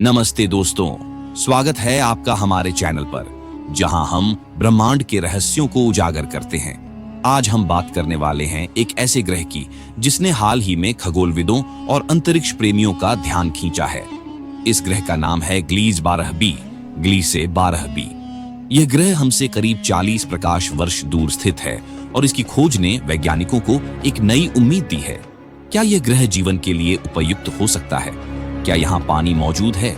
नमस्ते दोस्तों, स्वागत है आपका हमारे चैनल पर, जहां हम ब्रह्मांड के रहस्यों को उजागर करते हैं। आज हम बात करने वाले हैं एक ऐसे ग्रह की जिसने हाल ही में खगोलविदों और अंतरिक्ष प्रेमियों का ध्यान खींचा है। इस ग्रह का नाम है ग्लीज 12b, ग्लीसे 12b। यह ग्रह हमसे करीब 40 प्रकाश वर्ष दूर स्थित है और इसकी खोज ने वैज्ञानिकों को एक नई उम्मीद दी है। क्या यह ग्रह जीवन के लिए उपयुक्त हो सकता है? क्या यहाँ पानी मौजूद है?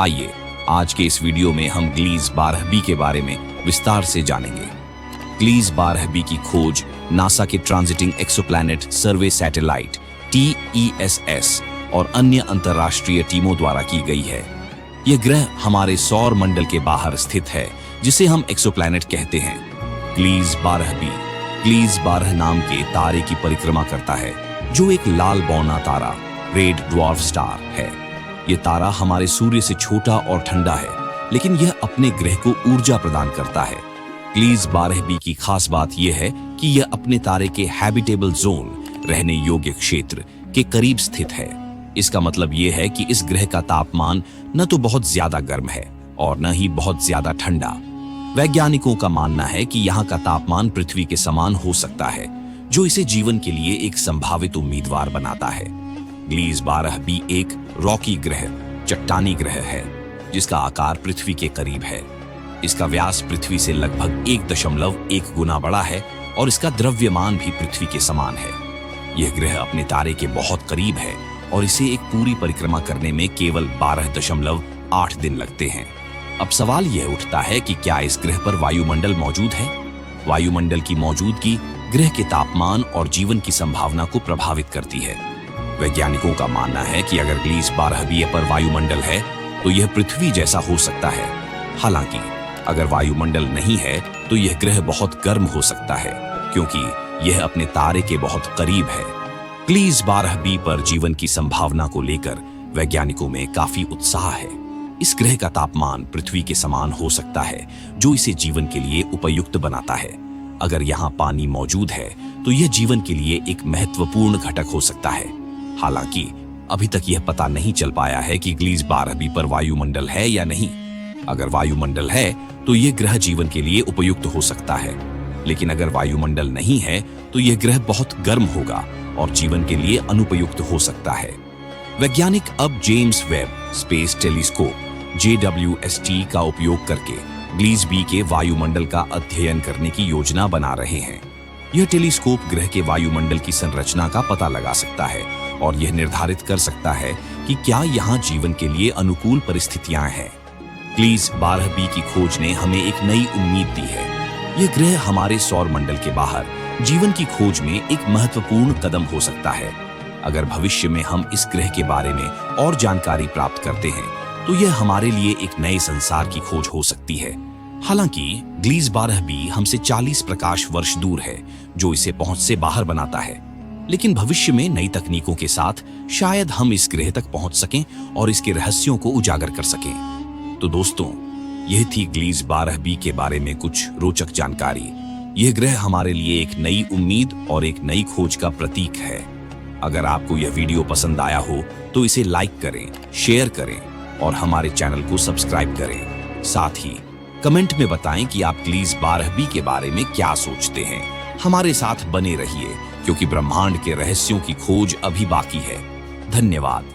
आइए आज के इस वीडियो में हम ग्लीज 12b के बारे में विस्तार से जानेंगे। ग्लीज 12b की खोज नासा के ट्रांजिटिंग एक्सोप्लैनेट सर्वे सैटेलाइट TESS और अन्य अंतर्राष्ट्रीय टीमों द्वारा की गई है। यह ग्रह हमारे सौर मंडल के बाहर स्थित है, जिसे हम एक्सोप्लैनेट कहते हैं। ग्लीज 12b ग्लीज 12 नाम के तारे की परिक्रमा करता है, जो एक लाल बौना तारा रेड ड्वार्फ स्टार है। यह तारा हमारे सूर्य से छोटा और ठंडा है, लेकिन यह अपने ग्रह को ऊर्जा प्रदान करता है। ग्लीज 12b की खास बात यह है कि यह अपने तारे के हैबिटेबल जोन, रहने योग्य क्षेत्र के करीब स्थित है। इसका मतलब यह है कि इस ग्रह का तापमान न तो बहुत ज्यादा गर्म है और न ही बहुत ज्यादा ठंडा। वैज्ञानिकों का मानना है कि यहाँ का तापमान पृथ्वी के समान हो सकता है, जो इसे जीवन के लिए एक संभावित उम्मीदवार बनाता है। ग्लीज 12b एक रॉकी ग्रह, चट्टानी ग्रह है, जिसका आकार पृथ्वी के करीब है। इसका व्यास पृथ्वी से लगभग 1.1 गुना बड़ा है और इसका द्रव्यमान भी पृथ्वी के समान है। यह ग्रह अपने तारे के बहुत करीब है और इसे एक पूरी परिक्रमा करने में केवल 12.8 दिन लगते हैं। अब सवाल यह उठता है कि क्या इस ग्रह पर वायुमंडल मौजूद है? वायुमंडल की मौजूदगी ग्रह के तापमान और जीवन की संभावना को प्रभावित करती है। वैज्ञानिकों का मानना है कि अगर ग्लीज 12b पर वायुमंडल है तो यह पृथ्वी जैसा हो सकता है। हालांकि अगर वायुमंडल नहीं है तो यह ग्रह बहुत गर्म हो सकता है, क्योंकि यह अपने तारे के बहुत करीब है। ग्लीज 12b पर जीवन की संभावना को लेकर वैज्ञानिकों में काफी उत्साह है। इस ग्रह का तापमान पृथ्वी के समान हो सकता है, जो इसे जीवन के लिए उपयुक्त बनाता है। अगर यहाँ पानी मौजूद है तो यह जीवन के लिए एक महत्वपूर्ण घटक हो सकता है। हालांकि अभी तक यह पता नहीं चल पाया है कि ग्लीज 12b पर वायुमंडल है या नहीं। अगर वायुमंडल है तो यह ग्रह जीवन के लिए उपयुक्त हो सकता है, लेकिन अगर वायुमंडल नहीं है तो यह ग्रह बहुत गर्म होगा और जीवन के लिए अनुपयुक्त हो सकता है। वैज्ञानिक अब James Webb space telescope JWST का उपयोग करके ग्लीज b के वायुमंडल का अध्ययन करने की योजना बना रहे हैं। यह टेलीस्कोप ग्रह के वायुमंडल की संरचना का पता लगा सकता है और यह निर्धारित कर सकता है कि क्या यहाँ जीवन के लिए अनुकूल परिस्थितियां हैं। ग्लीज 12b की खोज ने हमें एक नई उम्मीद दी है। यह ग्रह हमारे सौर मंडल के बाहर जीवन की खोज में एक महत्वपूर्ण कदम हो सकता है। अगर भविष्य में हम इस ग्रह के बारे में और जानकारी प्राप्त करते हैं तो यह हमारे लिए एक नए संसार की खोज हो सकती है। हालांकि ग्लीज 12b हमसे 40 प्रकाश वर्ष दूर है, जो इसे पहुंच से बाहर बनाता है, लेकिन भविष्य में नई तकनीकों के साथ शायद हम इस ग्रह तक पहुंच सकें और इसके रहस्यों को उजागर कर सकें। तो दोस्तों, यह थी ग्लीज 12b के बारे में कुछ रोचक जानकारी। यह ग्रह हमारे लिए एक नई उम्मीद और एक नई खोज का प्रतीक है। अगर आपको यह वीडियो पसंद आया हो तो इसे लाइक करें, शेयर करें और हमारे चैनल को सब्सक्राइब करें। साथ ही कमेंट में बताएं कि आप ग्लीज 12b के बारे में क्या सोचते हैं। हमारे साथ बने रहिए, क्योंकि ब्रह्मांड के रहस्यों की खोज अभी बाकी है। धन्यवाद।